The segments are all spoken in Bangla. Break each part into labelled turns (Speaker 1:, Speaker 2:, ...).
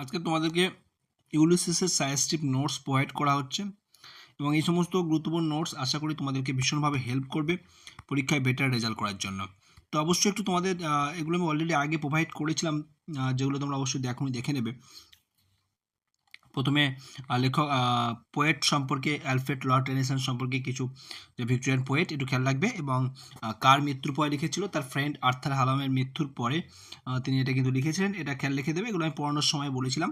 Speaker 1: আজকে তোমাদেরকে ইউলিসিসের সাজেস্টিভ নোটস প্রোভাইড করা হচ্ছে এবং এই সমস্ত গুরুত্বপূর্ণ নোটস আশা করি তোমাদেরকে ভীষণভাবে হেল্প করবে পরীক্ষায় বেটার রেজাল্ট করার জন্য। তো অবশ্যই একটু তোমাদের এগুলো আমি অলরেডি আগে প্রোভাইড করেছিলাম, যেগুলো তোমরা অবশ্যই দেখে নেবে। প্রথমে লেখক পোয়েট সম্পর্কে অ্যালফ্রেড লর্ড টেনিসন সম্পর্কে কিছু, যে ভিক্টোরিয়ান পোয়েট, একটু খেয়াল রাখবে। এবং কার মৃত্যুর পরে লিখেছিল, তার ফ্রেন্ড আর্থার হালামের মৃত্যুর পরে তিনি এটা কিন্তু লিখেছিলেন, এটা খেয়াল রেখে দেবে। এগুলো আমি পড়ানোর সময় বলেছিলাম।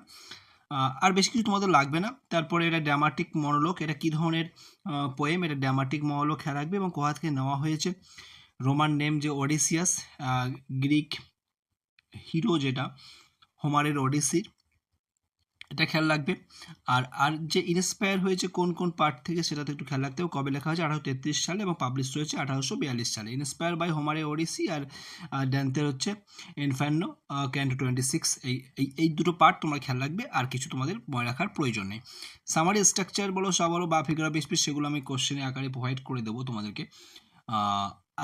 Speaker 1: আর বেশি কিছু তোমাদের লাগবে না। তারপরে এটা ড্রামাটিক মনোলগ, এটা কী ধরনের পোয়েম, এটা ড্রামাটিক মনোলগ খেয়াল রাখবে এবং কোথা থেকে নেওয়া হয়েছে। রোমান নেম যে ওডিসিয়াস, গ্রিক হিরো যেটা হোমারের ওডিসির, এটা খেয়াল রাখবে। আর যে ইন্সপায়ার হয়েছে কোন কোন পার্ট থেকে সেটাতে একটু খেয়াল রাখতে হবে। কবে লেখা হয়েছে, 1833 সালে, এবং পাবলিশ হয়েছে 1842 সালে। ইন্সপায়ার বাই হোমারের ওডিসি, আর ড্যান্তের হচ্ছে ইনফার্নো ক্যান্টো 26। এই দুটো পার্ট তোমরা খেয়াল রাখবে, আর কিছু তোমাদের মনে রাখার প্রয়োজন নেই। সামারি স্ট্রাকচার বলো, বলো বা ফিগার অফ স্পিচ, সেগুলো আমি কোশ্চেনের আকারে প্রোভাইড করে দেবো তোমাদেরকে।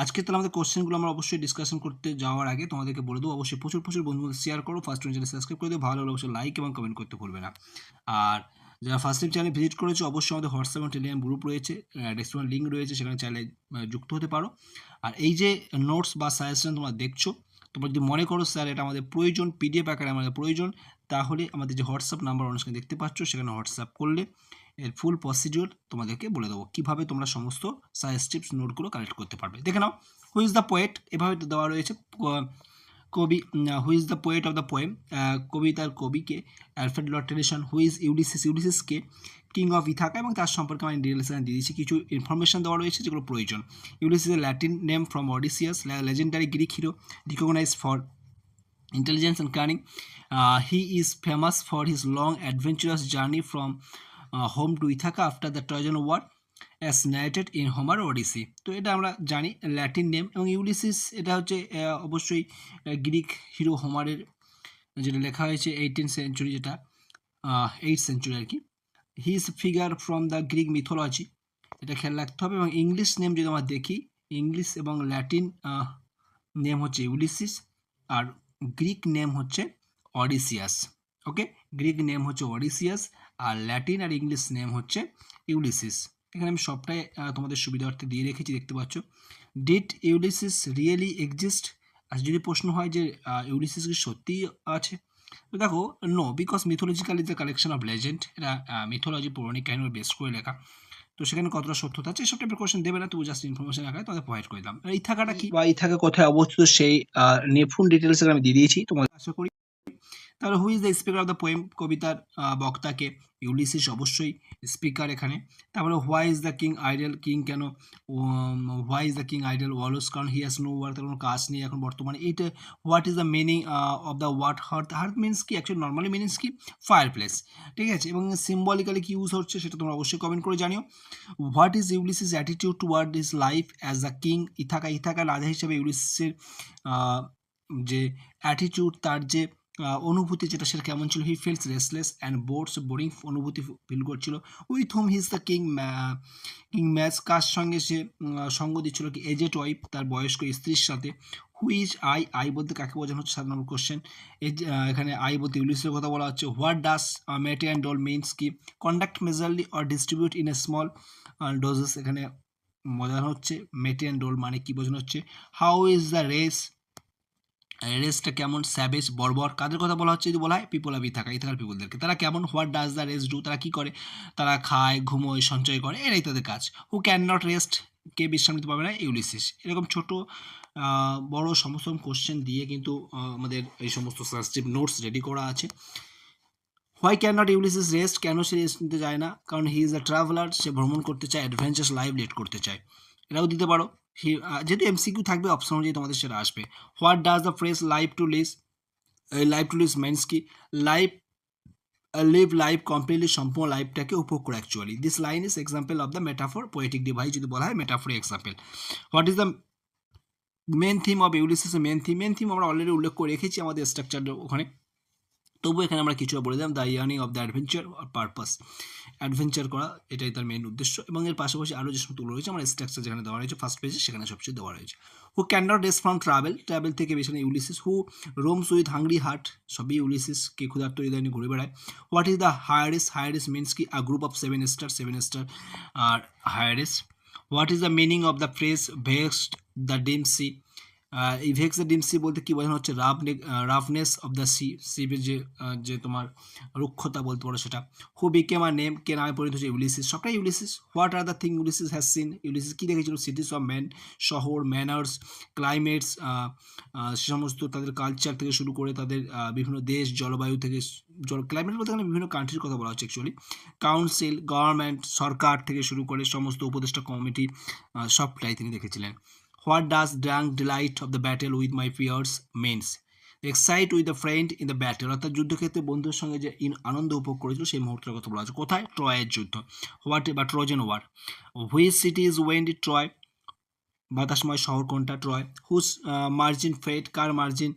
Speaker 1: আজকে তাহলে আমাদের কোশ্চেনগুলো আমরা অবশ্যই ডিসকাশন করতে যাওয়ার আগে তোমাদেরকে বলে দেবো, অবশ্যই প্রচুর বন্ধুদের শেয়ার করো, ফার্স্ট টাইম চ্যানেল সাবস্ক্রাইব করে দেবো, ভালো হলে অবশ্যই লাইক এবং কমেন্ট করতে ভুলবে না। আর যারা ফার্স্ট টাইম চ্যানেল ভিজিট করেছো, অবশ্যই আমাদের হোয়াটসঅ্যাপ এবং টেলিগ্রাম গ্রুপ রয়েছে, ডেসক্রিপশন লিঙ্ক রয়েছে, সেখানে চাইলে যুক্ত হতে পারো। আর এই যে নোটস বা সাজেশন তোমরা দেখছো, তোমরা যদি মনে করো স্যার এটা আমাদের প্রয়োজন, পিডিএফ আকারে আমাদের প্রয়োজন, তাহলে আমাদের যে হোয়াটসঅ্যাপ নাম্বার অনুষ্ঠানে দেখতে পাচ্ছ, সেখানে হোয়াটসঅ্যাপ করলে এর ফুল প্রসিডিওর তোমাদেরকে বলে দেবো কীভাবে তোমরা সমস্ত সাজেস্টিভ নোটগুলো কালেক্ট করতে পারবে। দেখে নাও, হু ইজ দ্য পোয়েট, এভাবে দেওয়া রয়েছে। কবি, who is the poet of the poem, কবিতার কবিকে Alfred Lord Tennyson. Who is ইউলিসিসকে কিং অফ ইথাকা, এবং তার সম্পর্কে আমি ডিটেলস দিয়ে দিয়েছি। কিছু ইনফরমেশন দেওয়া রয়েছে যেগুলো প্রয়োজন। Ulysses a Latin name from Odysseus, legendary Greek hero recognise for intelligence and cunning. He is famous for his long adventurous journey from home to Ithaca after the Trojan War, as narrated in Homer Odyssey. তো এটা আমরা জানি ল্যাটিন নেম। এবং ইউলিসিস এটা হচ্ছে অবশ্যই গ্রিক হিরো হোমারের, যেটা লেখা হয়েছে 18th সেঞ্চুরি, যেটা 8th সেঞ্চুরি আর কি। He is figure from the Greek mythology, এটা খেয়াল রাখতে হবে। এবং ইংলিশ নেম যদি আমরা দেখি, ইংলিশ এবং ল্যাটিন নেম হচ্ছে ইউলিসিস, আর গ্রিক নেম হচ্ছে অডিসিয়াস। ওকে, গ্রিক নেম হচ্ছে অডিসিয়াস, আর ল্যাটিন আর ইংলিশ নেম হচ্ছে ইউলিসিস। এখানে আমি সবটাই তোমাদের সুবিধার্থে দিয়ে রেখেছি, দেখতে পাচ্ছ। Did Ulysses really exist? আর যদি প্রশ্ন হয় যে ইউলিসিস কি সত্যিই আছে, তো দেখো no, because mythological is the collection of legend. এটা মিথোলজি, পৌরাণিক কাহিনীর বেস করে লেখা, তো সেখানে কতটা সত্যতা আছে এসব টাইপের কোশ্চেন দেবে না, তবু জাস্ট ইনফরমেশন আকারে তোমাদের প্রোভাইড করে দিলাম। এই থাকাটা কি বা এই থাকা কোথায় অবস্থিত, সেই ফুল ডিটেলস আমি দিয়ে দিয়েছি তোমাদের, আশা করি। তাহলে who is the speaker of the poem, কবিতার বক্তাকে ইউলিসিস অবশ্যই স্পিকার এখানে। তারপরে why is the king idle, king কেন, why is the king idle অলস, কারণ হি হ্যাজ নো ওয়ার্ক, তার কোনো কাজ নেই এখন বর্তমানে। এইটা what is the meaning of the word hearth, hearth means কি, অ্যাকচুয়ালি নর্মালি মিনিংস কি, ফায়ার প্লেস, ঠিক আছে। এবং সিম্বলিক্যালি কি ইউজ হচ্ছে সেটা তোমরা অবশ্যই কমেন্ট করে জানিও। What is Ulysses attitude toward his life as the king Ithaca, ইথাকার রাজা হিসেবে ইউলিসিসের যে অ্যাটিটিউড, তার যে অনুভূতি, যেটা সেটা কেমন ছিল। He feels restless and boring অনুভূতি ফিল করছিল। With whom is the king match, কার সঙ্গে সে সঙ্গ দিচ্ছিল, কি এজেড ওয়াইফ, তার বয়স্ক স্ত্রীর সাথে। হুইজ আই বলতে কাকে বোঝানো হচ্ছে, 7 নম্বর কোশ্চেন। এখানে আই বলতে ইউলিসের কথা বলা হচ্ছে। What does mete and dole means কি, conduct measurely or distribute in a small doses, এখানে বোঝানো হচ্ছে মেটে অ্যান্ড ডোল মানে কি বোঝানো হচ্ছে। হাউ ইজ দ্য রেসটা কেমন, স্যাভেজ, বর্বর, কাদের কথা বলা হচ্ছে, যদি বলা হয় পিপল অফ ইথাকা, ইথাকার পিপলদেরকে, তারা কেমন। What does the race do, তারা কি করে, তারা খায়, ঘুমোয়, সঞ্চয় করে, এরাই তাদের কাজ। হু ক্যান নট রেস্ট, কে বিশ্রাম নিতে পারবে না, ইউলিসিস। এরকম ছোট বড় সমস্ত কোশ্চেন দিয়ে কিন্তু আমাদের এই সমস্ত সাজেস্টিভ নোটস রেডি করা আছে। Why can not Ulysses rest, কেন সে রেস্ট নিতে চায় না, কারণ হি ইজ আ ট্রাভেলার, সে ভ্রমণ করতে চায়, অ্যাডভেঞ্চারাস লাইফ লিড করতে চায়, এটাও দিতে পারো। যেহেতু এমসিকিউ থাকবে, অপশন অনুযায়ী তোমাদের সেটা আসবে। What does the phrase life to live means কি, লিভ লাইফ কমপ্লিটলি, সম্পূর্ণ লাইফটাকে উপভোগ করে actually. This line is example of the metaphor poetic device, যদি বলা হয় metaphor example. What is the main theme of Ulysses, main theme আমরা অলরেডি উল্লেখ করে রেখেছি আমাদের স্ট্রাকচার ওখানে। তবু এখানে আমরা কিছুটা বলে দিলাম, the earning of the adventure purpose, adventure করা এটাই তার মেইন উদ্দেশ্য। এবং এর পাশাপাশি আরও যে সমস্ত রয়েছে আমার স্ট্রাকচার যেখানে দেওয়া রয়েছে ফার্স্ট পেজে সেখানে সবচেয়ে দেওয়া রয়েছে। Who can not rest from travel থেকে বেশি Ulysses, who roams with hungry heart, সবই ইউলিসিস কে ক্ষুধার্ত হৃদয় নিয়ে ঘুরে বেড়ায়। হোয়াট ইজ দ্য হায়ারেস্ট মিনস কি a group of seven star আর হায়ারেস্ট। What is the meaning of the phrase vexed the dim sea, এই ভেক্স দ্য ডিম সি বলতে কী বোঝানো হচ্ছে, রাফনেস অফ দ্য সিপের যে তোমার রুক্ষতা বলতে পারো সেটা। হু বিকেম আর নেম, কে নামে পরিণত হচ্ছে, ইউলিসিস, সবটাই Ulysses. What are the thing Ulysses has seen, Ulysses কী দেখেছিল, সিটিস অফ ম্যান, শহর, ম্যানার্স, ক্লাইমেটস, সে সমস্ত তাদের কালচার থেকে শুরু করে তাদের বিভিন্ন দেশ, জলবায়ু থেকে, ক্লাইমেট বলতে এখানে বিভিন্ন কান্ট্রির কথা বলা হচ্ছে অ্যাকচুয়ালি, কাউন্সিল, গভর্নমেন্ট, সরকার থেকে শুরু করে সমস্ত উপদেষ্টা কমিটি, সবটাই তিনি দেখেছিলেন। What does drunk delight of the battle with my peers means, excite with the friend in the battle, অর্থাৎ যুদ্ধক্ষেত্রে বন্ধুদের সঙ্গে যে আনন্দ উপভোগ করেছিল সেই মুহূর্তের কথা বলা আছে। কোথায়, ট্রয়ের যুদ্ধ। হোয়াট বা Trojan war. Which city is windy Troy, বাতাসময় শহর কোনটা, ট্রয়। হুস মার্জিন ফেট, কার মার্জিন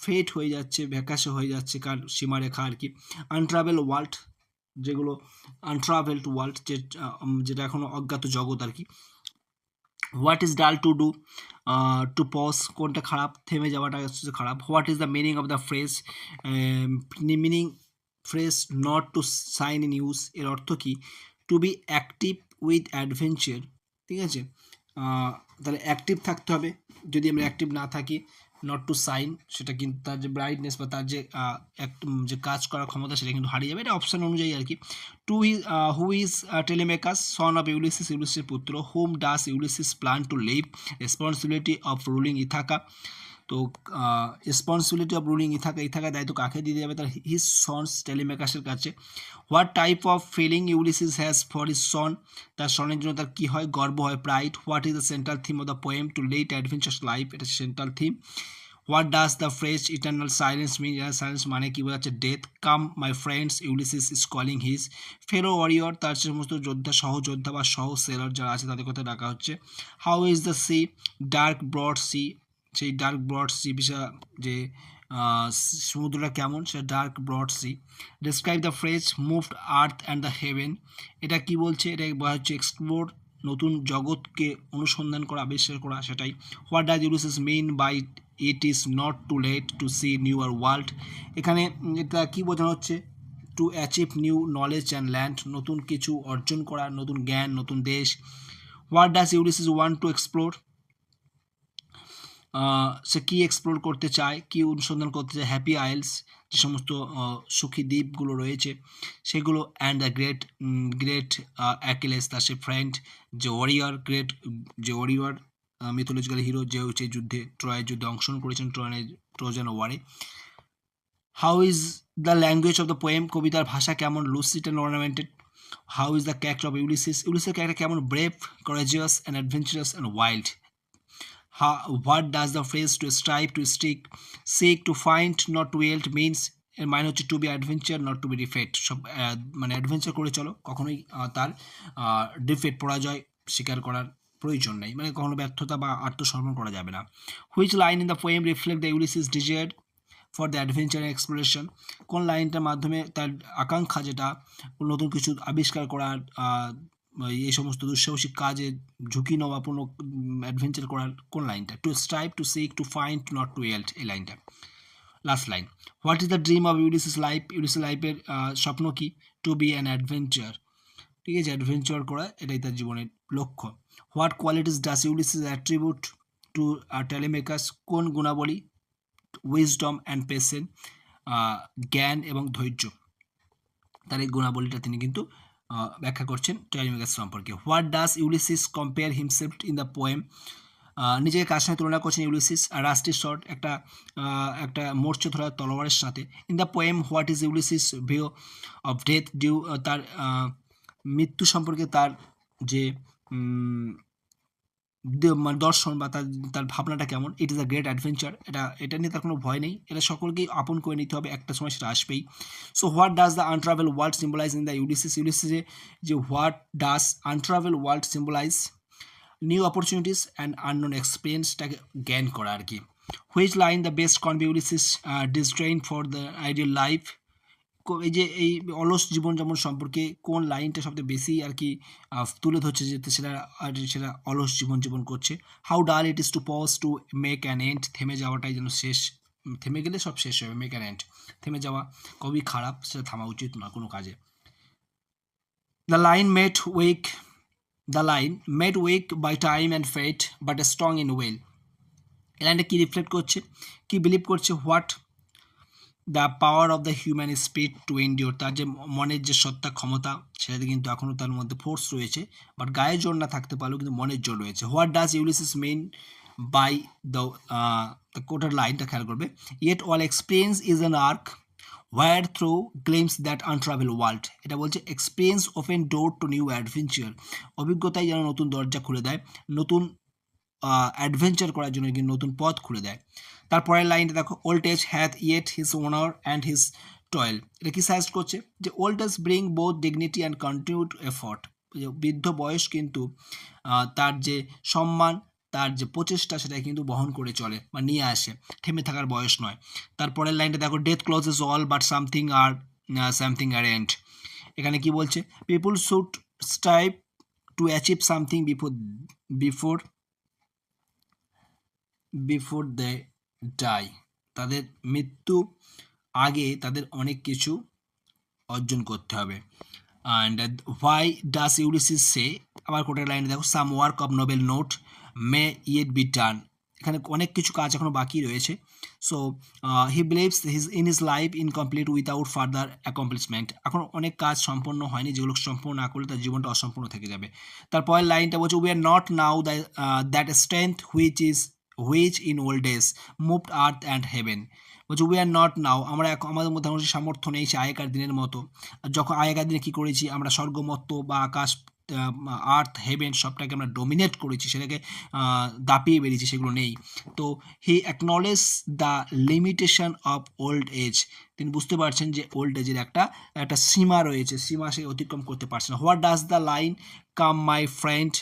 Speaker 1: ফেট হয়ে যাচ্ছে, ভ্যাকাশে হয়ে যাচ্ছে, কার সীমারেখা আর কি। আনট্রাভেল ওয়ার্ল্ড, যেগুলো আনট্রাভেলড ওয়ার্ল্ড, যেটা এখনো অজ্ঞাত জগৎ আর কি। What is dull to do, to pause, কোনটা খারাপ, থেমে যাওয়াটা হচ্ছে খারাপ। What is the meaning of the phrase, meaning phrase not to shine in use, এর অর্থ কি, to be active with adventure, ঠিক আছে। তাহলে অ্যাক্টিভ থাকতে হবে, যদি আমরা অ্যাক্টিভ না থাকি, নট টু সাইন, সেটা কিন্তু তার যে ব্রাইটনেস বা তার যে কাজ করার ক্ষমতা সেটা কিন্তু হারিয়ে যাবে, এটা অপশান অনুযায়ী আর কি। Who is Telemachus, son of Ulysses, ইউলিসিসের পুত্র। Whom does Ulysses plan to leave, responsibility of ruling Ithaca, তো রেসপন্সিবিলিটি অফ রুলিং ইথাকা দায়িত্ব কাকে দিয়ে যাবে, তার হিজ সন্স টেলিমেকাসের কাছে। What type of feeling Ulysses has for his son, তার সনের জন্য তার কী হয়, গর্ব হয়, pride. What is the central theme of the poem to lead adventures life, এটা central theme. What does the phrase eternal silence mean, silence মানে কী বোঝাচ্ছে, death. Come my friends Ulysses is calling his fellow warrior, তার সমস্ত যোদ্ধা, সহযোদ্ধা বা সহ সেলার যারা আছে তাদের কথা ডাকা হচ্ছে। How is the sea, dark broad sea, সেই ডার্ক ব্রড সি বিষয় যে সমুদ্রটা কেমন, সেটা dark broad sea. Describe the phrase moved earth and the heaven, এটা কি বলছে, এটা বলা হচ্ছে এক্সপ্লোর, নতুন জগৎকে অনুসন্ধান করা, আবিষ্কার করা, সেটাই। What does Ulysses mean by it is not too late to see newer world, এখানে এটা কী বোঝানো হচ্ছে, to achieve new knowledge and land, নতুন কিছু অর্জন করা, নতুন জ্ঞান, নতুন দেশ। What does Ulysses want to explore, সে কী এক্সপ্লোর করতে চায়, কী অনুসন্ধান করতে চায়, হ্যাপি আইলস, যে সমস্ত সুখী দ্বীপগুলো রয়েছে সেগুলো। অ্যান্ড দ্য গ্রেট অ্যাকিলেস, তার সে ফ্রেন্ড, যে ওয়ারিয়র মিথোলজিক্যাল হিরো, যে হচ্ছে যুদ্ধে ট্রয়ের যুদ্ধে অংশগ্রহণ করেছেন, ট্রোজান ওয়ারে। How is the language of the poem, কবিতার ভাষা কেমন, lucid and ornamented. How is the character of ইউলিসিসের ক্যারেক্টার কেমন, brave, courageous and adventurous and wild. What does the phrase to strive, to stick, seek, to find, not to yield means, এর মানে হচ্ছে to be adventure, not to be defect, সব মানে অ্যাডভেঞ্চার করে চলো, কখনোই তার ডিফেক্ট, পরাজয় স্বীকার করার প্রয়োজন নেই, মানে কখনো ব্যর্থতা বা আত্মসমর্পণ করা যাবে না। Which line in the poem reflect the Ulysses desire for the adventure and exploration, কোন লাইনটার মাধ্যমে তার আকাঙ্ক্ষা, যেটা নতুন কিছু আবিষ্কার করার, এই সমস্ত দুঃসাহসিক কাজে ঝুঁকি নেওয়া, পূর্ণ অ্যাডভেঞ্চার করার, কোন লাইনটা, to strive, to seek, to find, not to yield, এই লাইনটা। Last line, what is the dream of Ulysses life, Ulysses লাইফের স্বপ্ন কি, টু বি অ্যান অ্যাডভেঞ্চার, ঠিক আছে, অ্যাডভেঞ্চার করা এটাই তার জীবনের লক্ষ্য। What qualities does Ulysses attribute to Telemachus, কোন গুণাবলী, উইজডম অ্যান্ড পেশেন্স, জ্ঞান এবং ধৈর্য, তার এই গুণাবলীটা তিনি কিন্তু ব্যাখ্যা করছেন টেলিমেকাস সম্পর্কে। What does Ulysses compare himself in the poem, নিজেকে কার সঙ্গে তুলনা করছেন ইউলিসিস, রাস্টি শর্ট, একটা মোর্চে ধরা তলোয়ারের সাথে। In the poem what is Ulysses view of death due, তার মৃত্যু সম্পর্কে তার যে দর্শন বা তার ভাবনাটা কেমন। It is a great adventure, এটা নিয়ে তার কোনো ভয় নেই, এটা সকলকেই আপন করে নিতে হবে, একটা সময় সেটা আসবেই। So what does the untravelled world symbolise in the ইউলিসিসে যে what does untravelled world symbolise, new opportunities and unknown এক্সপিরিয়েন্সটাকে জ্ঞান করা আর কি। Which line the best convey Ulysses disdain for the ideal life, এই যে এই অলস জীবনযাপন সম্পর্কে কোন লাইনটা সবচেয়ে বেশি আর কি তুলে ধরছে যে সেটা আর সেটা অলস জীবন করছে। How dull it is to pause to make an end, থেমে যাওয়াটাই যেন শেষ, থেমে গেলে সব শেষ হবে, মেক অ্যান এন্ড, থেমে যাওয়া খুবই খারাপ, সেটা থামা উচিত না কোনো কাজে। The line made weak, the line made weak by time and fate but strong in will, এই লাইনটা কী রিফ্লেক্ট করছে, কী বিলিভ করছে, what the power of the human spirit to endure, তার যে মনের যে সত্তা ক্ষমতা সেটাতে কিন্তু এখনও তার মধ্যে ফোর্স রয়েছে, বাট গায়ে জোর না থাকতে পারলেও কিন্তু মনের জোর রয়েছে। What does Ulysses mean by the কোটার লাইনটা খেয়াল করবে, yet all experience is an arch where through gleams that untravelled world, এটা বলছে experience open door to new adventure, অভিজ্ঞতাই যেন নতুন দরজা খুলে দেয়, নতুন অ্যাডভেঞ্চার করার জন্য কিন্তু নতুন পথ খুলে দেয়। তারপরের লাইনটা দেখো, old age hath yet his honour and his toil, এটা কি সাজেস্ট করছে যে old age bring both dignity and continued effort, বৃদ্ধ বয়স কিন্তু তার যে সম্মান, তার যে প্রচেষ্টা সেটা কিন্তু বহন করে চলে বা নিয়ে আসে, থেমে থাকার বয়স নয়। তারপরের লাইনটা দেখো, death closes all but something ere end, এখানে কি বলছে, people should strive to achieve something before they die, তাদের মৃত্যু আগে তাদের অনেক কিছু অর্জন করতে হবে। And why does Ulysses say, আবার কোটার লাইনে দেখো, some work of noble note may yet be done, এখানে অনেক কিছু কাজ এখনও বাকি রয়েছে। So he believes in his life incomplete without further accomplishment, এখন অনেক কাজ সম্পন্ন হয়নি, যেগুলো সম্পূর্ণ না করলে তার জীবনটা অসম্পূর্ণ থেকে যাবে। তারপরের লাইনটা বলছে, we are not now that strength which in old days moved earth and heaven, বলছে উই আর নট নাও, আমরা আমাদের মধ্যে কোনো সামর্থ্য নেই সে আগেকার দিনের মতো, যখন আগেকার দিনে কী করেছি আমরা, স্বর্গমত্ত বা আকাশ, আর্থ হেভেন সবটাকে আমরা ডোমিনেট করেছি, সেটাকে দাপিয়ে বেরিয়েছি, সেগুলো নেই। তো he acknowledge the limitation of old age, তিনি বুঝতে পারছেন যে ওল্ড এজের একটা সীমা রয়েছে, সীমা সে অতিক্রম করতে পারছে না। What does the line come my friend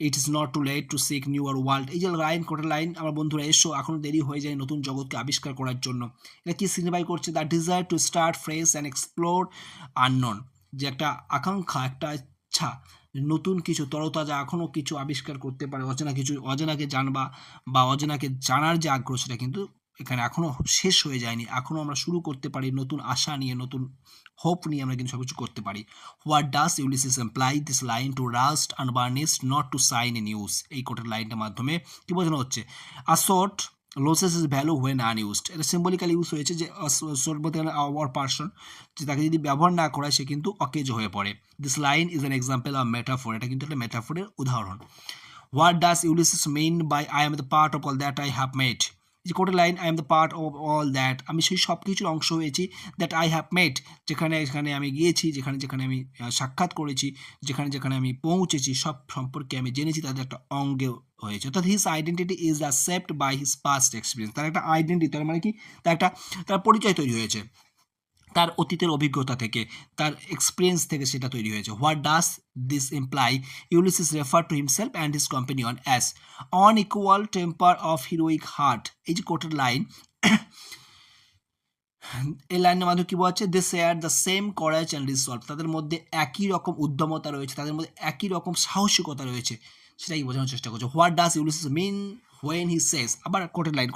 Speaker 1: it is not too late to seek newer world, এই যে লাইন, কোটা লাইন, আমার বন্ধুরা এসো, এখনও দেরি হয়ে যায় নতুন জগৎকে আবিষ্কার করার জন্য, এটা কি সিগনিফাই করছে, the desire to start fresh and explore unknown, যে একটা আকাঙ্ক্ষা, একটা ইচ্ছা, নতুন কিছু তরতাজা এখনও কিছু আবিষ্কার করতে পারে, অজানাকে জানবা বা অজানাকে জানার যে আগ্রহ সেটা কিন্তু এখানে এখনও শেষ হয়ে যায়নি, এখনও আমরা শুরু করতে পারি নতুন আশা নিয়ে, নতুন হোপ নিয়ে আমরা কিন্তু সব কিছু করতে পারি। What does Ulysses employ this line to rust unburnished not to shine in use, এই কোটার লাইনটার মাধ্যমে কি বোঝানো হচ্ছে, asset loses is value when unused, এটা সিম্বলিক্যালি ইউজ হয়েছে যে আসট বলতে গেলে আওয়ার পার্সন, যে তাকে যদি ব্যবহার না করা সে কিন্তু অকেজ হয়ে পড়ে। This line is an example of metaphor, এটা কিন্তু একটা মেটাফোরের উদাহরণ। What does Ulysses mean by I am the part of all that I have made, যে কোটার line, I am the part of all that, আমি সেই সব কিছুর অংশ হয়েছি, দ্যাট আই হ্যাভ মেড, যেখানে আমি গিয়েছি, যেখানে আমি সাক্ষাৎ করেছি, যেখানে আমি পৌঁছেছি, সব সম্পর্কে আমি জেনেছি, তাদের একটা অঙ্গে হয়েছে, অর্থাৎ his identity is accept by his past experience, তার একটা আইডেন্টিটি, তার মানে কি, তার পরিচয় তৈরি হয়েছে তার অতীতের অভিজ্ঞতা থেকে, তার এক্সপিরিয়েন্স থেকে সেটা তৈরি হয়েছে। What does this imply, Ulysses refer to himself and his companion as one equal temper of heroic heart, এই যে কোটের লাইন, এই লাইনের মাধ্যমে কী বোঝাচ্ছে, they share the same courage and resolve, তাদের মধ্যে একই রকম উদ্যমতা রয়েছে, তাদের মধ্যে একই রকম সাহসিকতা রয়েছে, সেটাই বোঝানোর চেষ্টা করছে। What does Ulysses mean when he says, আবার কোটের লাইন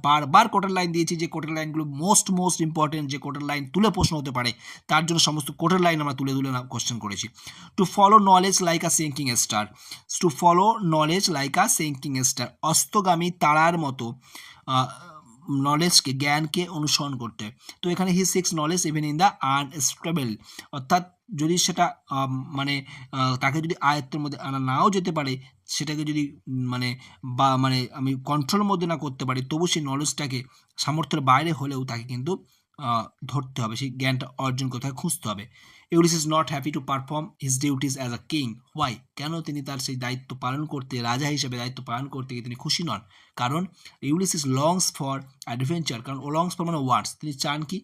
Speaker 1: বারবার কোটের লাইন দিয়েছি, যে কোটের লাইনগুলো মোস্ট ইম্পর্টেন্ট, যে কোটের লাইন তুলে প্রশ্ন হতে পারে, তার জন্য সমস্ত কোটের লাইন আমরা তুলে কোশ্চেন করেছি। To follow knowledge like a sinking star, to follow knowledge like a sinking star, অস্তগামী তারার মতো নলেজকে, জ্ঞানকে অনুসরণ করতে। তো এখানে he seeks knowledge even in the unstable, অর্থাৎ যদি সেটা তাকে যদি আয়ত্তের মধ্যে আনা নাও যেতে পারে, সেটাকে যদি আমি কন্ট্রোলের মধ্যে না করতে পারি, তবু সেই নলেজটাকে সামর্থ্যের বাইরে হলেও তাকে কিন্তু ধরতে হবে, সেই জ্ঞানটা অর্জন করতে হবে, খুঁজতে হবে। Ulysses not happy to perform his duties as a king, why, কেন তিনি তার সেই দায়িত্ব পালন করতে, রাজা হিসেবে দায়িত্ব পালন করতে গিয়ে তিনি খুশি নন, কারণ ইউলিসিস লংস ফর অ্যাডভেঞ্চার, কারণ লংস ফর ওয়ান্টস, তিনি চান কি,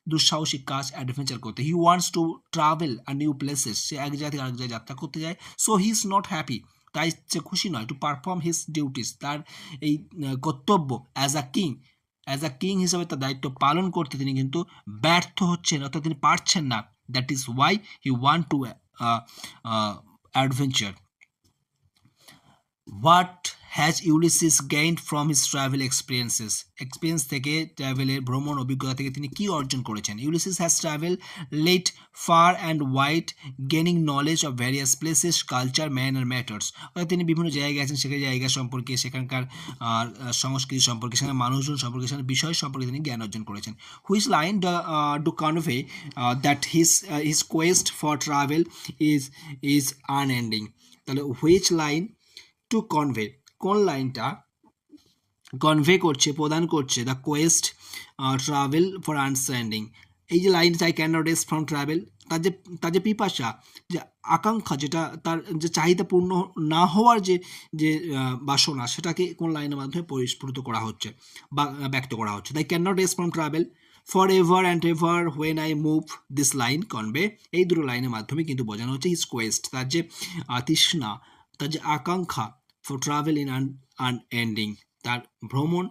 Speaker 1: দুঃসাহসিক কাজ, অ্যাডভেঞ্চার করতে। হি ওয়ান্টস টু ট্রাভেল আর নিউ প্লেসেস, সে এক জায়গা থেকে আরেক জায়গায় যাত্রা করতে যায়। So he is not happy, তাই সে খুশি নয়, টু পারফর্ম হিজ ডিউটিস, তার এই কর্তব্য অ্যাজ আ কিং হিসাবে তার দায়িত্ব পালন করতে তিনি কিন্তু ব্যর্থ হচ্ছেন, অর্থাৎ তিনি পারছেন না। That is why he want to adventure. What has Ulysses gained from his travel experience থেকে, ট্রাভেলের ভ্রমণ অভিজ্ঞতা থেকে তিনি কী অর্জন করেছেন? Ulysses has travel led far and wide, gaining knowledge of various places, culture, man and matters. অর্থাৎ তিনি বিভিন্ন জায়গায় গেছেন, সেখানে জায়গা সম্পর্কে, সেখানকার সংস্কৃতি সম্পর্কে, সেখানে মানুষজন সম্পর্কে, সেখানে বিষয় সম্পর্কে তিনি জ্ঞান অর্জন করেছেন। Which line do convey that his Quest for travel is unending. তাহলে হুইচ লাইন টু কনভে, কোন লাইনটা কনভে করছে, প্রদান করছে the Quest travel for understanding. এই যে line, I can not rest from travel, তার যে পিপাসা, যে আকাঙ্ক্ষা, যেটা তার যে চাহিদা পূর্ণ না হওয়ার যে বাসনা, সেটাকে কোন লাইনের মাধ্যমে পরিস্ফুট করা হচ্ছে বা ব্যক্ত করা হচ্ছে। তাই can not rest from travel for ever and ever when I move, this line convey, এই দুটো লাইনের মাধ্যমে কিন্তু বোঝানো হচ্ছে হিজ কোয়েস্ট, তার যে তৃষ্ণা, তার যে আকাঙ্ক্ষা, ফর ট্রাভেল ইন আনএন্ডিং, তার ভ্রমণ,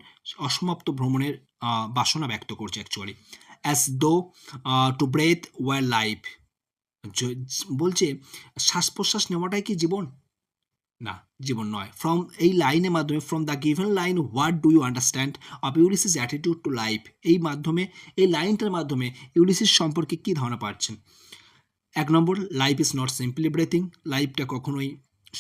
Speaker 1: অসমাপ্ত ভ্রমণের বাসনা ব্যক্ত করছে actually. As though to breathe were life, বলছে শ্বাস প্রশ্বাস নেওয়াটাই কি জীবন? না, জীবন নয়। ফ্রম এই লাইনের মাধ্যমে, from the given line what do you understand of Ulysses attitude to life, এই মাধ্যমে, এই লাইনটার মাধ্যমে ইউলিসিস সম্পর্কে কী ধারণা পাচ্ছেন? 1 number, life is not simply breathing, লাইফটা কখনোই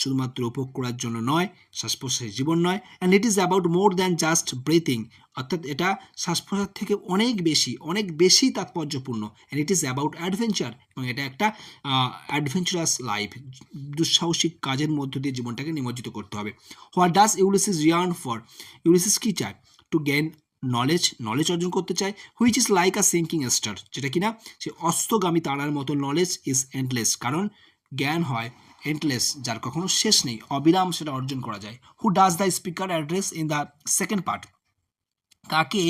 Speaker 1: শুধুমাত্র উপভোগ করার জন্য নয়, শ্বাস প্রশ্বাসের জীবন নয়। And it is about more than just breathing, অর্থাৎ এটা শ্বাস প্রশ্বাস থেকে অনেক বেশি তাৎপর্যপূর্ণ। And it is about adventure, এবং এটা একটা অ্যাডভেঞ্চারাস লাইফ, দুঃসাহসিক কাজের মধ্য দিয়ে জীবনটাকে নিমজ্জিত করতে হবে। What does Ulysses yearn for, Ulysses কী চায়? টু গেইন নলেজ অর্জন করতে চায়। Which is like a sinking star, যেটা কিনা সে অস্তগামী তারার মতো। নলেজ ইজ এন্ডলেস, কারণ জ্ঞান হয় এন্ডলেস, যার কখনো শেষ নেই, অবিরাম সেটা অর্জন করা যায়। Who does the speaker address in the second part, কাকে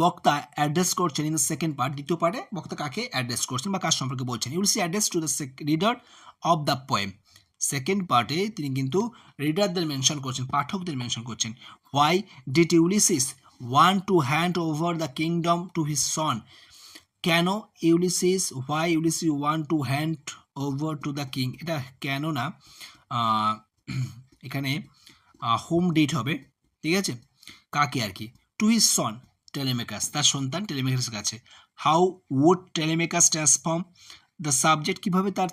Speaker 1: বক্তা অ্যাড্রেস করছেন ইন দ্য সেকেন্ড পার্ট, দ্বিতীয় পার্টে বক্তা কাকে অ্যাড্রেস করছেন বা কার সম্পর্কে বলছেন? You'll see address to the reader of the poem, second পার্টে তিনি কিন্তু রিডারদের মেনশন করছেন, পাঠকদের মেনশন করছেন। Why did Ulysses want to hand over the kingdom to his son, কেন Ulysses, why Ulysses want to hand over to the king, এটা কেন না, এখানে হোম ডিড হবে, ঠিক আছে, কাকে আর কি, টু হিজ সন টেলেমেকাস, তার সন্তান টেলেমেকাসের কাছে। How would Telemachus transform the subject, কীভাবে তার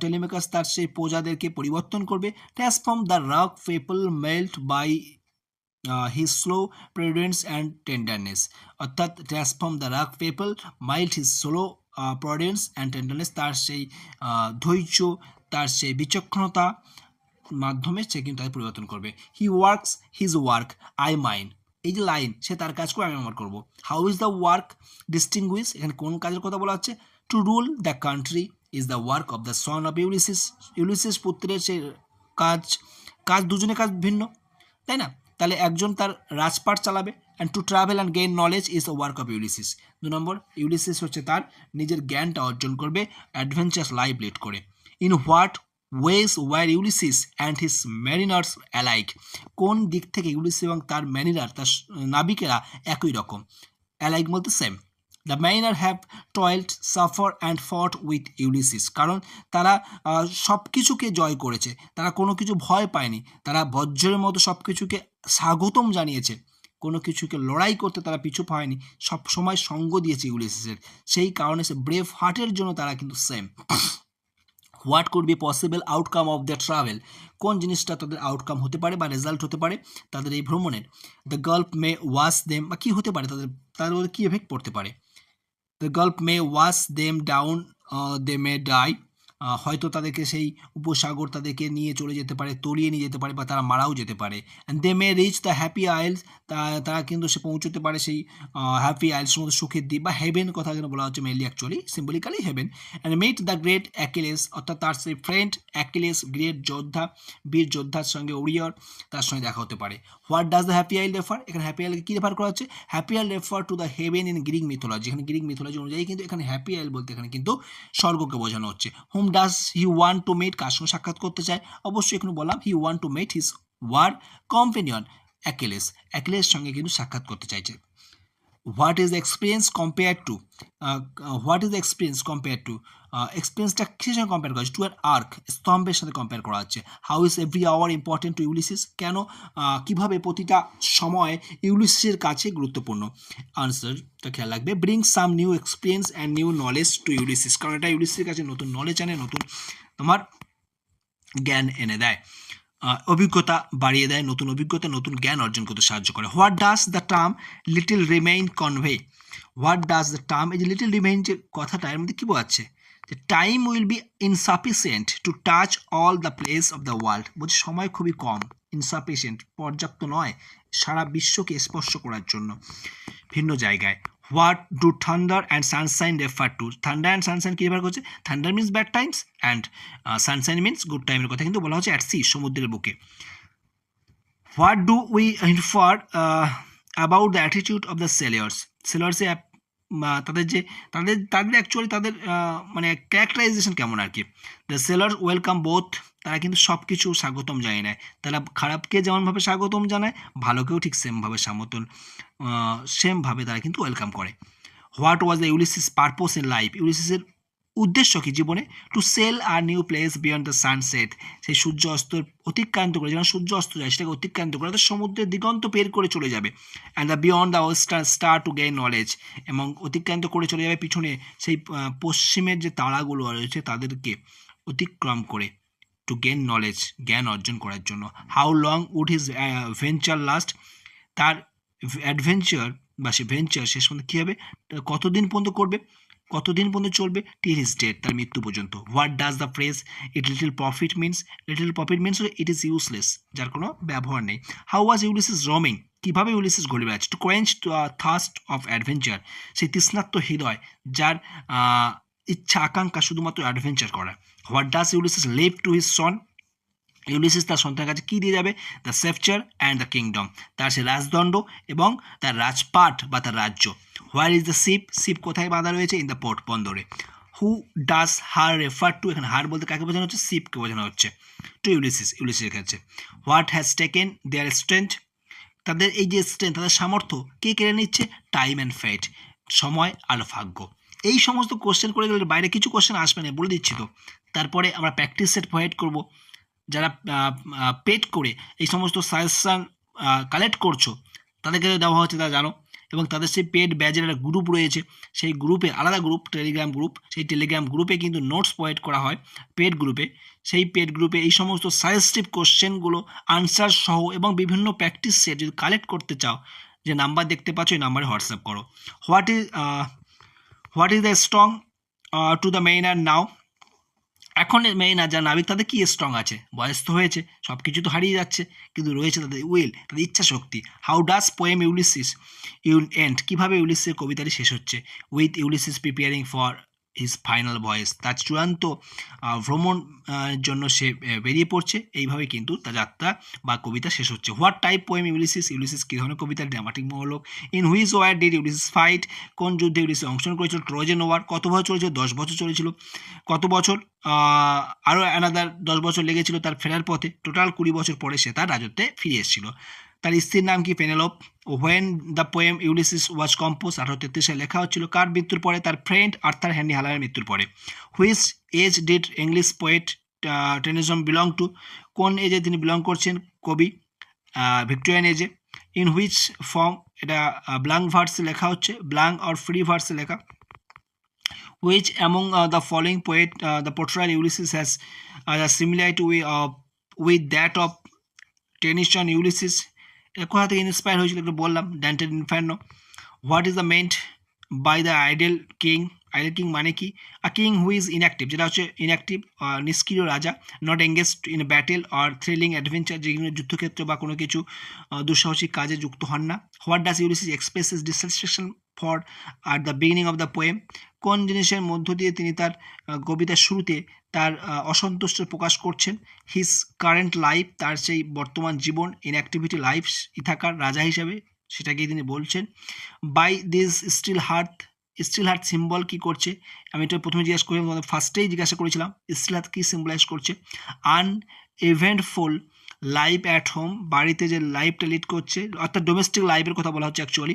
Speaker 1: টেলেমেকাস তার সেই প্রজাদেরকে পরিবর্তন করবে। Transform the rock people melt by his slow prudence and tenderness, অর্থাৎ transform the rough people mild his slow prudence and tenderness, তার সেই ধৈর্য, তার সেই বিচক্ষণতা মাধ্যমে সে কিন্তু তাকে পরিবর্তন করবে। He works his work I mine, এই যে লাইন, সে তার কাজ করে আমি আমার করবো। How is the work distinguished, এখানে কোন কাজের কথা বলা হচ্ছে? To rule the country is the work of the son of Ulysses, Ulysses পুত্রের সে কাজ দুজনের কাজ ভিন্ন, তাই না? তাহলে একজন তার রাজপাট চালাবে। And to travel and gain knowledge is the work of Ulysses, 2 নম্বর, ইউলিসিস হচ্ছে তার নিজের জ্ঞানটা অর্জন করবে অ্যাডভেঞ্চারাস লাইফ লিড করে। In what ways were Ulysses and his mariners alike, কোন দিক থেকে ইউলিসিস এবং তার ম্যারিনার, তার নাবিকেরা একই রকম, অ্যালাইক বলতে same. The mariner have toiled suffer and fought with Ulysses, কারণ তারা সব কিছুকে জয় করেছে, তারা কোনো কিছু ভয় পায়নি, তারা বজ্রের মতো সব কিছুকে স্বাগতম জানিয়েছে, কোনো কিছুকে লড়াই করতে তারা পিছু পায়নি, সব সময় সঙ্গ দিয়েছে ইউলিসিসের, সেই কারণে সে ব্রেভ হার্টের জন্য তারা কিন্তু same. What could be possible outcome of the travel, কোন জিনিসটা তাদের আউটকাম হতে পারে বা রেজাল্ট হতে পারে তাদের এই ভ্রমণের? The gulf May wash them, বা কী হতে পারে তাদের কী এফেক্ট পড়তে পারে? The Gulf may wash them down, they may die, হয়তো তাদেরকে সেই উপসাগর তাদেরকে নিয়ে চলে যেতে পারে, তলিয়ে নিয়ে যেতে পারে, বা তারা মারাও যেতে পারে। And they may reach the happy isles, তারা কিন্তু সে পৌঁছতে পারে সেই হ্যাপি আইলসের মতো সুখের দ্বীপ বা হেভেন, কথা এখানে বলা হচ্ছে mainly, actually symbolically heaven. And meet the great Achilles, অর্থাৎ তার সেই ফ্রেন্ড অ্যাকিলেস, গ্রেট যোদ্ধা, বীর যোদ্ধার সঙ্গে ওরিয়র, তার সঙ্গে দেখা হতে পারে। হোয়াট ডাজ দ্য হ্যাপি আইল রেফার, এখানে হ্যাপি আইলকে কী রেফার করা হচ্ছে? হ্যাপি আইল refer to the haven in Greek mythology, এখানে গ্রিক মিথোলজি অনুযায়ী কিন্তু এখানে হ্যাপি আইল বলতে এখানে কিন্তু স্বর্গকে বোঝানো হচ্ছে। Whom does he want to meet, কার সঙ্গে সাক্ষাৎ করতে চায়? অবশ্যই এখানে বললাম he want to meet his war companion Achilles, অ্যাকিলিসের সঙ্গে কিন্তু সাক্ষাৎ করতে চাইছে। What is experience compare to, what is experience compare to, এক্সপিরিয়েন্সটা কিসের সঙ্গে কম্পেয়ার করা হচ্ছে? টু অ্যান আর্ক, স্তম্ভের সাথে কম্পেয়ার করা হচ্ছে। How is every hour important to Ulysses, কেন কীভাবে প্রতিটা সময় ইউলিসিসের কাছে গুরুত্বপূর্ণ? আনসারটা খেয়াল রাখবে, bring some new experience and new knowledge two Ulysses, কারণ এটা ইউলিসিসের কাছে নতুন নলেজ আনে, নতুন তোমার জ্ঞান এনে দেয়, অভিজ্ঞতা বাড়িয়ে দেয়, নতুন অভিজ্ঞতা নতুন জ্ঞান অর্জন করতে সাহায্য করে। What does the term little remain convey, what does the term, এই যে লিটল রিমেইন যে কথাটা এর মধ্যে কী বোঝাচ্ছে? যে time will be insufficient to touch all the place of the world, বলছে সময় খুবই কম, ইনসাফিসিয়েন্ট পর্যাপ্ত নয় সারা বিশ্বকে স্পর্শ করার জন্য ভিন্ন জায়গায়। What do thunder and sunshine refer to, thunder and sunshine কী রেফার করছে? Thunder means bad times and sunshine means good টাইমের কথা কিন্তু বলা হচ্ছে অ্যাট সি, সমুদ্রের বুকে। What do we infer about the attitude of the sailors, সেলার্সে তাদের যে তাদের অ্যাকচুয়ালি তাদের মানে ক্যারেক্টারাইজেশন কেমন আর কি? দ্য সেলার্স ওয়েলকাম বোথ, তারা কিন্তু সব কিছু স্বাগতম জানিয়ে নেয়, তারা খারাপকে যেমনভাবে স্বাগতম জানায় ভালোকেও ঠিক সেমভাবে তারা কিন্তু ওয়েলকাম করে। What was the Ulysses purpose in life, ইউলিসিসের উদ্দেশ্য কি জীবনে? To sail or new place beyond the sunset, সেই সূর্য অস্তর অতিক্রান্ত করে, যেমন সূর্য অস্ত যায় সেটাকে অতিক্রান্ত করে অর্থাৎ সমুদ্রের দিগন্ত পের করে চলে যাবে। And the beyond the western star two gain knowledge, এবং অতিক্রান্ত করে চলে যাবে পিছনে সেই পশ্চিমের যে তারাগুলো রয়েছে তাদেরকে অতিক্রম করে, টু গেইন নলেজ, জ্ঞান অর্জন করার জন্য। How long would his venture last, তার অ্যাডভেঞ্চার বা সে ভেঞ্চার শেষ পর্যন্ত কী হবে, কতদিন পর্যন্ত করবে, কতদিন পর্যন্ত চলবে? টিল হিজ ডেথ, তার মৃত্যু পর্যন্ত। What does the phrase it little profit means, little profit means it is useless, যার কোনো ব্যবহার নেই। হাউ ওয়াজ ইউলিসিস রোমিং, কীভাবে ইউলিসিস ঘুরে বেড়াচ্ছে? To quench thirst of adventure, সেই তৃষ্ণার্ত হৃদয় যার ইচ্ছা আকাঙ্ক্ষা শুধুমাত্র অ্যাডভেঞ্চার করা। What does Ulysses leave to his son, Ulysses তার সন্তানের কাছে কী দিয়ে যাবে? The sceptre and the kingdom, তার সে রাজদণ্ড এবং তার রাজপাট বা তার রাজ্য। Where is the ship, ship কোথায় বাঁধা রয়েছে? ইন দ্য পোর্ট, বন্দরে। Who does her refer to, এখানে হার বলতে কাকে বোঝানো হচ্ছে? শিপকে বোঝানো হচ্ছে, টু ইউলিসিস, ইউলিসিসের কাছে। What has taken their strength, তাদের এই যে স্ট্রেংথ, তাদের সামর্থ্য কে কেড়ে নিচ্ছে? টাইম অ্যান্ড ফেট, সময় আর ভাগ্য। এই সমস্ত কোশ্চেন করে গেলে বাইরে কিছু কোশ্চেন আসবে না, বলে দিচ্ছি তো। তারপরে আমরা প্র্যাকটিস সেট প্রোভাইড করবো, যারা পেড করে এই সমস্ত সাজেশান কালেক্ট করছো তাদেরকে দেওয়া হচ্ছে, তারা জানো, এবং তাদের সেই পেড ব্যাচের একটা গ্রুপ রয়েছে, সেই গ্রুপে আলাদা গ্রুপ, টেলিগ্রাম গ্রুপ, সেই টেলিগ্রাম গ্রুপে কিন্তু নোটস প্রোভাইড করা হয় পেড গ্রুপে। সেই পেড গ্রুপে এই সমস্ত সাজেস্টিভ কোশ্চেনগুলো আনসার সহ এবং বিভিন্ন প্র্যাকটিস সেট যদি কালেক্ট করতে চাও, যে নাম্বার দেখতে পাচ্ছ এই নাম্বারে হোয়াটসঅ্যাপ করো। What is the strong to the main are now, এখন মেইন আর যারা নাবিক তাদের কি স্ট্রং আছে? বয়স তো হয়েছে, সব কিছু তো হারিয়ে যাচ্ছে, কিন্তু রয়েছে তাদের উইল, তাদের ইচ্ছা শক্তি। How does poem Ulysses end, কীভাবে ইউলিসিসের কবিতাটি শেষ হচ্ছে? With Ulysses preparing for his final voyage, তার চূড়ান্ত ভ্রমণ জন্য সে বেরিয়ে পড়ছে, এইভাবে কিন্তু তার যাত্রা বা কবিতা শেষ হচ্ছে। What type poem Ulysses, Ulysses কী ধরনের কবিতা? Dramatic monologue. In which war did Ulysses fight, কোন যুদ্ধে ইউলিসিস অংশগ্রহণ করেছিল? Trojan war. কত বছর চলেছিল? 10 বছর চলেছিল। কত বছর? আরও অ্যানাদার 10 বছর লেগেছিল তার ফেরার পথে, টোটাল 20 বছর পরে সে তার রাজত্বে ফিরে এসেছিল। তার স্ত্রীর নাম কি? Penelope. When the poem Ulysses was compose, 1833 সালে লেখা হচ্ছিল। কার মৃত্যুর পরে? তার ফ্রেন্ড আর্থার হেনরি হালারের মৃত্যুর পরে। Which age did English poet Tennyson belong to, কোন এজে তিনি বিলং করছেন কবি? ভিক্টোরিয়ান এজে। ইন হুইচ ফর্ম, এটা ব্ল্যাঙ্ক ভার্সে লেখা হচ্ছে, ব্ল্যাঙ্ক আর ফ্রি ভার্সে লেখা। Which among the following poet the portrayal Ulysses has a similarity with that of Tennyson Ulysses, কোথা থেকে ইন্সপায়ার হয়েছিল একটু বললাম, ড্যান্টের Inferno. What is the meant by the idle king, idle king মানে কি? A king who is inactive, যেটা হচ্ছে ইনঅ্যাক্টিভ, নিষ্ক্রিয় রাজা। Not engaged in battle or thrilling adventure, যেগুলো যুদ্ধক্ষেত্র বা কোনো কিছু দুঃসাহসিক কাজে যুক্ত হন না। What does Ulysses express his dissatisfaction for at the beginning of the poem, কোন জিনিসের মধ্য দিয়ে তিনি তার কবিতার শুরুতে তার অসন্তুষ্ট প্রকাশ করছেন? হিজ কারেন্ট লাইফ, তার সেই বর্তমান জীবন। ইনঅ্যাক্টিভিটি লাইফ, ইথাকার রাজা হিসাবে, সেটাকেই তিনি বলছেন। By this steel heart, steel heart symbol কি করছে, আমি এটা প্রথমে জিজ্ঞাসা করি, ফার্স্টেই জিজ্ঞাসা করেছিলাম স্টিল হার্ট কি সিম্বলাইজ করছে, আনইভেন্টফুল লাইফ অ্যাট হোম, বাড়িতে যে লাইফটা লিড করছে, অর্থাৎ ডোমেস্টিক লাইফের কথা বলা হচ্ছে actually.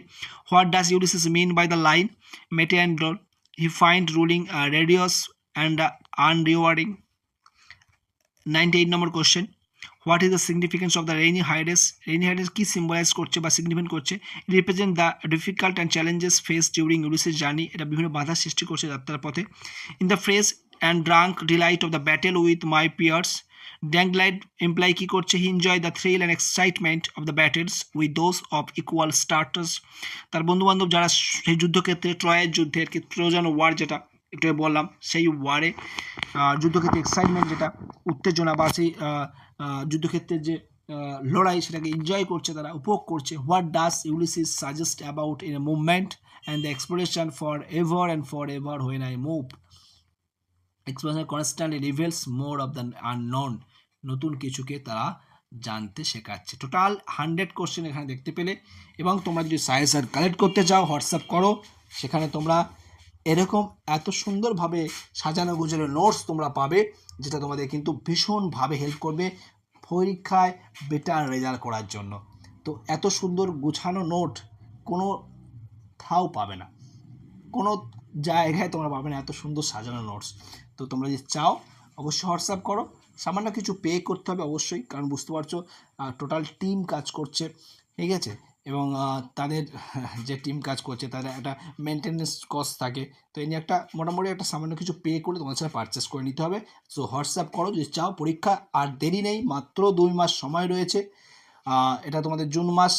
Speaker 1: What does Ulysses mean by the line mete and dole, he find ruling radius and unrewarding. 98 number question, what is the significance of the rainy Hyades, rainy Hyades কি সিম্বলাইজ করছে বা সিগনিফিকেন্ট করছে, represent the difficult and challenges face during Ulysses journey, এটা বিভিন্ন বাধার সৃষ্টি করছে যাত্রার পথে। In the phrase and drunk delight of the battle with my peers, dank light এমপ্লাই কি করছে, he enjoy the thrill and excitement of the battles with those of equal starters, তার বন্ধুবান্ধব যারা সেই যুদ্ধক্ষেত্রে ট্রয়ের যুদ্ধে আর কি, ট্রোজান ওয়ার যেটা একটু বললাম, সেই ওয়ারে যুদ্ধক্ষেত্রে এক্সাইটমেন্ট যেটা উত্তেজনা বা সেই যুদ্ধক্ষেত্রের যে লড়াই সেটাকে এনজয় করছে, তারা উপভোগ করছে। What does Ulysses suggest about in a movement and the exploration for ever and for ever when I move, exploration constantly rebels more of the unknown, নতুন কিছুকে তারা জানতে শেখাচ্ছে। টোটাল 100 কোশ্চেন এখানে দেখতে পেলে, এবং তোমরা যদি সাজেশন কালেক্ট করতে চাও হোয়াটসঅ্যাপ করো, সেখানে তোমরা এরকম এত সুন্দরভাবে সাজানো গুজানো নোটস তোমরা পাবে, যেটা তোমাদের কিন্তু ভীষণভাবে হেল্প করবে পরীক্ষায় বেটার রেজাল্ট করার জন্য। তো এত সুন্দর গুছানো নোট কোনো থাও পাবে না, কোনো জায়গায় তোমরা পাবে না এত সুন্দর সাজানো নোটস। তো তোমরা যদি চাও অবশ্যই হোয়াটসঅ্যাপ করো, সামান্য কিছু পে করতে হবে অবশ্যই, কারণ বুঝতে পারছো টোটাল টিম কাজ করছে, ঠিক আছে, এবং তাদের যে টিম কাজ করছে তাদের একটা মেনটেন্যান্স কস্ট থাকে, তো এই নিয়ে একটা মোটামুটি একটা সামান্য কিছু পে করে তোমার সাথে পারচেস করে নিতে হবে। সো হোয়াটসঅ্যাপ করো যদি চাও, পরীক্ষা আর দেরি নেই, মাত্র 2 মাস সময় রয়েছে। এটা তোমাদের জুন মাস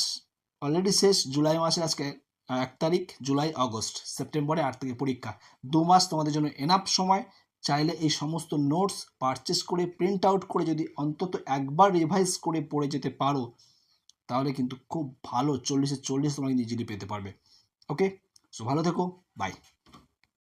Speaker 1: অলরেডি শেষ, জুলাই মাসের আজকে 1 তারিখ, জুলাই আগস্ট সেপ্টেম্বরে 8 থেকে পরীক্ষা, 2 মাস তোমাদের জন্য এনাফ সময়। চাইলে এই সমস্ত নোটস পারচেস করে প্রিন্ট আউট করে যদি অন্তত একবার রিভাইজ করে পড়ে যেতে পারো, তাহলে কিন্তু খুব ভালো 40-এ 40 তোমরা ইজিলি পেতে পারবে। ওকে, সো ভালো থেকো, বাই।